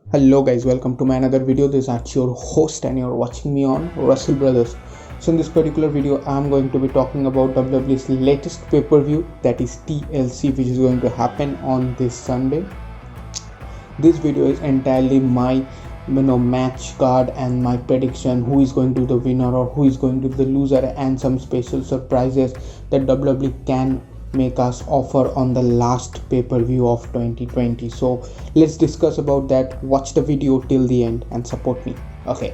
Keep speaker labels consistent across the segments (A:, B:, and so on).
A: Hello guys, welcome to my another video. This is Archie, your host, and you're watching me on Russell Brothers. So in this particular video, I'm going to be talking about WWE's latest pay-per-view, that is TLC, which is going to happen on this Sunday. This video is entirely my match card and my prediction, who is going to be the winner or who is going to be the loser, and some special surprises that WWE can make us offer on the last pay-per-view of 2020. So let's discuss about that. Watch the video till the end and support me. Okay,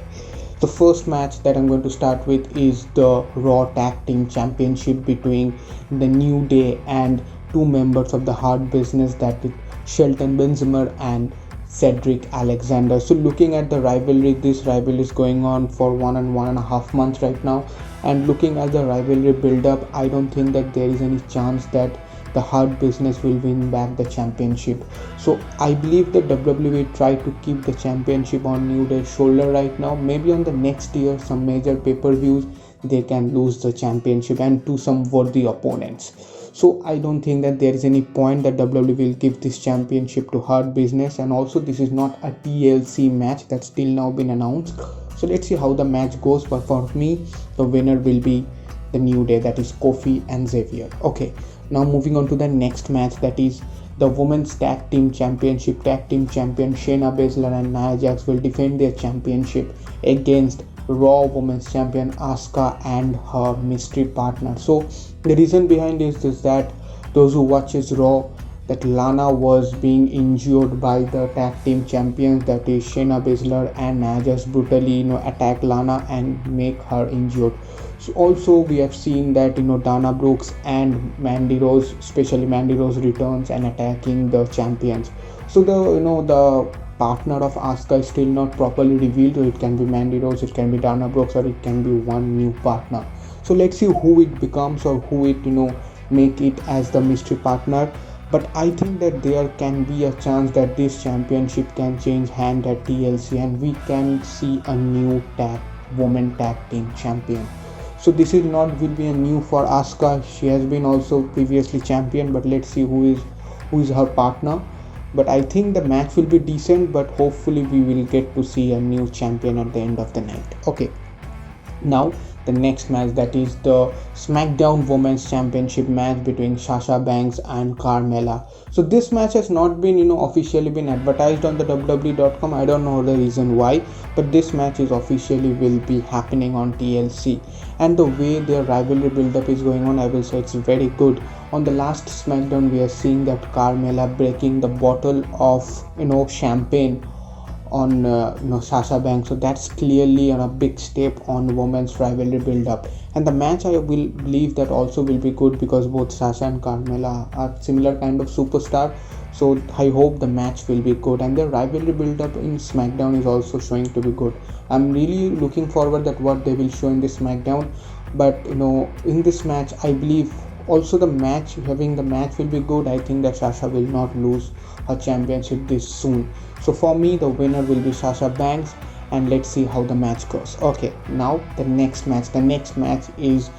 A: the first match that I'm going to start with is the Raw Tag Team Championship between the New Day and two members of the Hard Business, that is Shelton Benjamin and Cedric Alexander. So looking at the rivalry, this rivalry is going on for 1.5 months right now, and looking at the rivalry build up, I don't think that there is any chance that the Hard Business will win back the championship. So I believe that WWE will try to keep the championship on New Day's shoulder right now. Maybe on the next year, some major pay-per-views, they can lose the championship and to some worthy opponents. So I don't think that there is any point that WWE will give this championship to Hard Business, and also this is not a TLC match that's still now been announced. So let's see how the match goes, but for me the winner will be the New Day, that is Kofi and Xavier. Okay, now moving on to the next match, that is the Women's Tag Team Championship. Tag Team Champion Shayna Baszler and Nia Jax will defend their championship against Raw Women's Champion Asuka and her mystery partner. So the reason behind this is that those who watches Raw, that Lana was being injured by the tag team champions, that is Shayna Baszler and Nia Jax, brutally attack Lana and make her injured. So also we have seen that Dana Brooks and Mandy Rose, especially Mandy Rose, returns and attacking the champions. So the partner of Asuka is still not properly revealed. So it can be Mandy Rose, it can be Dana Brooks, or it can be one new partner. So let's see who it becomes or who it make it as the mystery partner. But I think that there can be a chance that this championship can change hand at TLC and we can see a new women tag team champion. So this is not will be a new for Asuka. She has been also previously champion, but let's see who is her partner. But I think the match will be decent, but hopefully we will get to see a new champion at the end of the night. Okay, now the next match, that is the SmackDown Women's Championship match between Sasha Banks and Carmella. So this match has not been officially been advertised on the WWE.com. I don't know the reason why, but this match is officially will be happening on TLC, and the way their rivalry build up is going on, I will say it's very good. On the last SmackDown, we are seeing that Carmella breaking the bottle of champagne on Sasha Banks. So that's clearly a big step on women's rivalry build up, and the match I will believe that also will be good because both Sasha and Carmella are similar kind of superstar. So I hope the match will be good, and the rivalry build up in SmackDown is also showing to be good. I'm really looking forward that what they will show in this SmackDown. But in this match, I believe also the match will be good. I think that Sasha will not lose her championship this soon. So for me, the winner will be Sasha Banks, and let's see how the match goes. Okay, now the next match is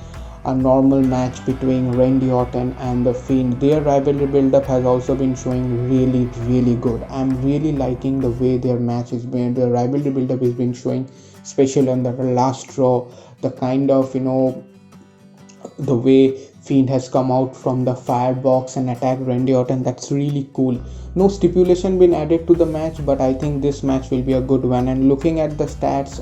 A: a normal match between Randy Orton and The Fiend. Their rivalry build-up has also been showing really, really good. I'm really liking the way their rivalry build-up has been showing, especially on the last Raw. The kind of the way Fiend has come out from the firebox and attacked Randy Orton, that's really cool. No stipulation been added to the match, but I think this match will be a good one. And looking at the stats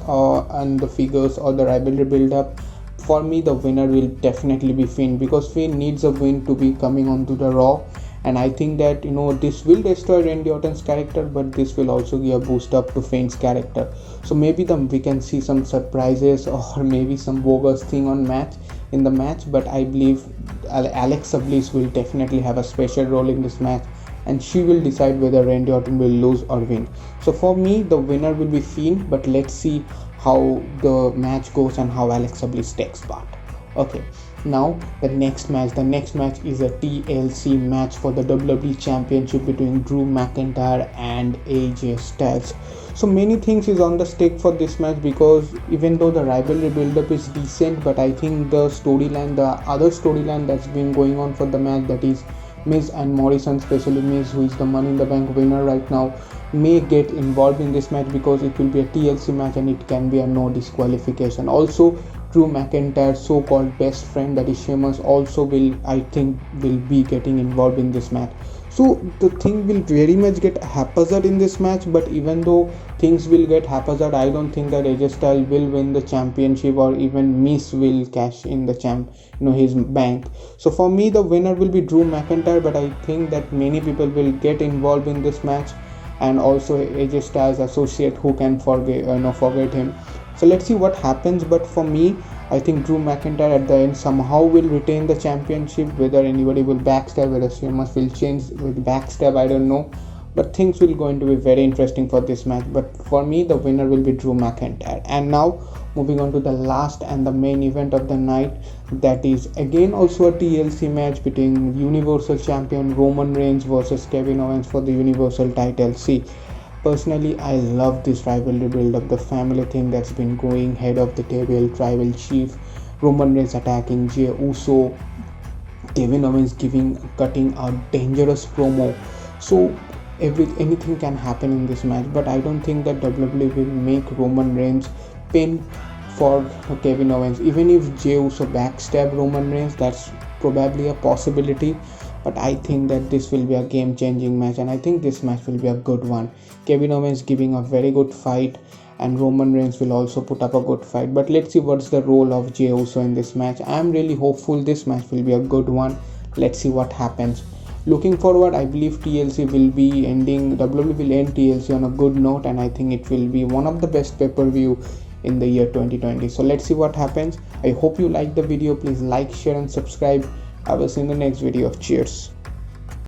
A: and the figures or the rivalry build up, for me the winner will definitely be Fiend, because Fiend needs a win to be coming onto the Raw. And I think that this will destroy Randy Orton's character, but this will also give a boost up to Fiend's character. So maybe we can see some surprises or maybe some bogus thing in the match. But I believe Alexa Bliss will definitely have a special role in this match, and she will decide whether Randy Orton will lose or win. So for me, the winner will be Fiend, but let's see how the match goes and how Alexa Bliss takes part. Okay, now the next match is a TLC match for the WWE Championship between Drew McIntyre and AJ Styles. So many things is on the stake for this match, because even though the rivalry build-up is decent, but I think the other storyline that's been going on for the match, that is Miz and Morrison, especially Miz, who is the Money in the Bank winner right now, may get involved in this match because it will be a TLC match and it can be a no disqualification. Also, Drew McIntyre's so-called best friend, that is Sheamus, also will be getting involved in this match. So the thing will very much get haphazard in this match, but even though things will get haphazard, I don't think that AJ Styles will win the championship, or even Miz will cash in the his bank. So for me, the winner will be Drew McIntyre, but I think that many people will get involved in this match, and also AJ Styles associate, who can forget him. So let's see what happens. But for me, I think Drew McIntyre at the end somehow will retain the championship. Whether anybody will backstab, whether Sheamus will change with backstab, I don't know. But things will going to be very interesting for this match. But for me, the winner will be Drew McIntyre. And now moving on to the last and the main event of the night, that is again also a TLC match between Universal Champion Roman Reigns versus Kevin Owens for the Universal title. See, personally, I love this rivalry build up, the family thing that's been going, head of the table, tribal chief, Roman Reigns attacking Jey Uso, Kevin Owens cutting a dangerous promo. So anything can happen in this match, but I don't think that WWE will make Roman Reigns pin for Kevin Owens. Even if Jey Uso backstab Roman Reigns, that's probably a possibility, but I think that this will be a game changing match, and I think this match will be a good one. Kevin Owens giving a very good fight, and Roman Reigns will also put up a good fight. But let's see what's the role of Jey Uso in this match. I am really hopeful this match will be a good one. Let's see what happens. Looking forward, I believe TLC will be ending, WWE will end TLC on a good note, and I think it will be one of the best pay-per-view in the year 2020. So let's see what happens. I hope you like the video. Please like, share and subscribe. I will see you in the next video. Cheers.